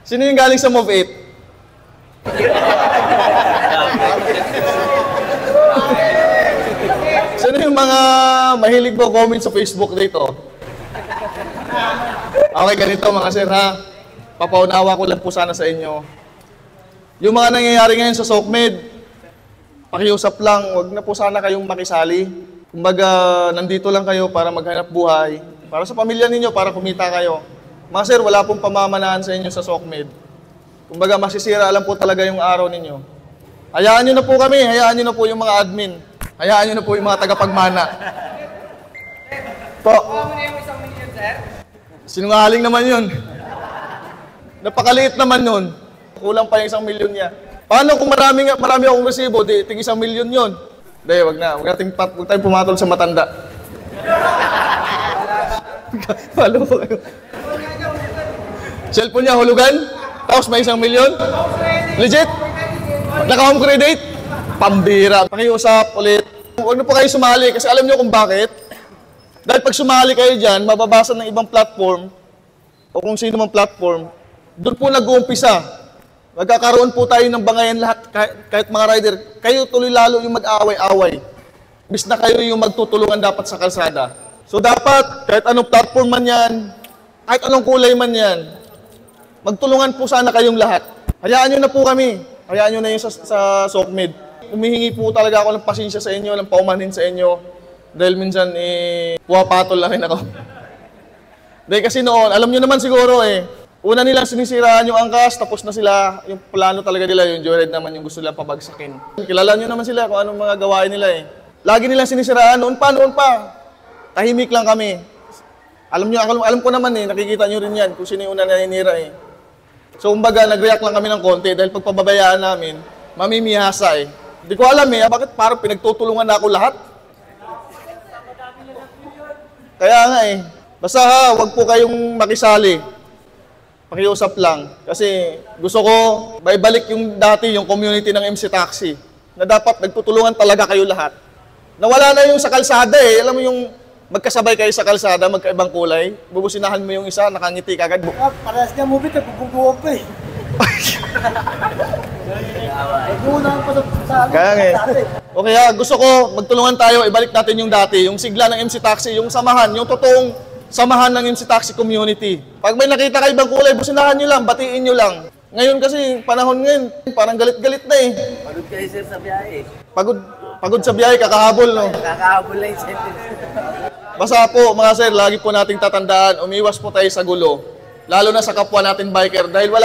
Sino yung galing sa Move 8? Sino yung mga mahilig po comment sa Facebook dito? Okay, ganito mga sir ha. Papaunawa ko lang po sana sa inyo. Yung mga nangyayari ngayon sa SOCMED, pakiusap lang, wag na po sana kayong makisali. Kumbaga, nandito lang kayo para maghanap buhay. Para sa pamilya ninyo, para kumita kayo. Mga sir, wala pong pamamanaan sa inyo sa SOCMED. Kumbaga, masisira lang po talaga yung araw ninyo. Hayaan nyo na po kami, hayaan nyo na po yung mga admin. Hayaan nyo na po yung mga tagapagmana. Po. Sinungaling naman yun. Napakaliit naman yun. Kulang pa yung 1 milyon niya. Paano kung marami akong resibo, di tig 1 milyon yun? Hindi, wag na. Wag tayong pumatol sa matanda. Palo po kayo. Cellphone niya, hulugan? Tapos may 1 milyon? Legit? Naka-home credit? Pambira. Pakiusap ulit. Huwag na po kayo sumali kasi alam niyo kung bakit. Dahil pag sumali kayo dyan, mababasa ng ibang platform o kung sino mang platform, doon po nag-uumpisa. Magkakaroon po tayo ng bangayan lahat, kahit mga rider. Kayo tuloy lalo yung mag-away-away. Bis na kayo yung magtutulungan dapat sa kalsada. So dapat, kahit anong platform man yan, kahit anong kulay man yan, magtulungan po sana kayong lahat. Hayaan nyo na po kami. Hayaan nyo na yung sa SOCMED. Humihingi po talaga ako ng pasensya sa inyo, ng paumanhin sa inyo. Dahil minsan, puwapatol lang rin ako. Dahil kasi noon, alam nyo naman siguro una nilang sinisiraan yung angkas, tapos na sila, yung plano talaga nila, yung joyride naman yung gusto nilang pabagsakin. Kilala nyo naman sila kung anong mga gawain nila Lagi nilang sinisiraan, noon pa. Tahimik lang kami. Alam ko naman nakikita nyo rin yan kung sino yung una naninira So, kumbaga, nag-react lang kami ng konti dahil pagpababayaan namin, mamimihasa Hindi ko alam bakit parang pinagtutulungan na ako lahat? Kaya nga basta wag po kayong makisali. Pakiusap lang. Kasi gusto ko, baibalik yung dati, yung community ng MC Taxi, na dapat nagtutulungan talaga kayo lahat. Nawala na yung sa kalsada Alam mo yung magkasabay kayo sa kalsada, magkaibang kulay, bubusinahan mo yung isa, nakangiti kagad. Parehas niya movie, nagpupuguan pa Kaya okay gusto ko, magtulungan tayo, ibalik natin yung dati, yung sigla ng MC Taxi, yung samahan, yung totoong samahan ng MC Taxi community. Pag may nakita kayo ibang kulay, businahan nyo lang, batiin nyo lang. Ngayon kasi, panahon ngayon, parang galit-galit na Pagod kayo sir sa biyahe. Pagod sa biyahe, kakahabol, no? Kakahabol lang yung sentence. Basta po, mga sir, lagi po nating tatandaan, umiwas po tayo sa gulo. Lalo na sa kapwa natin biker, dahil wala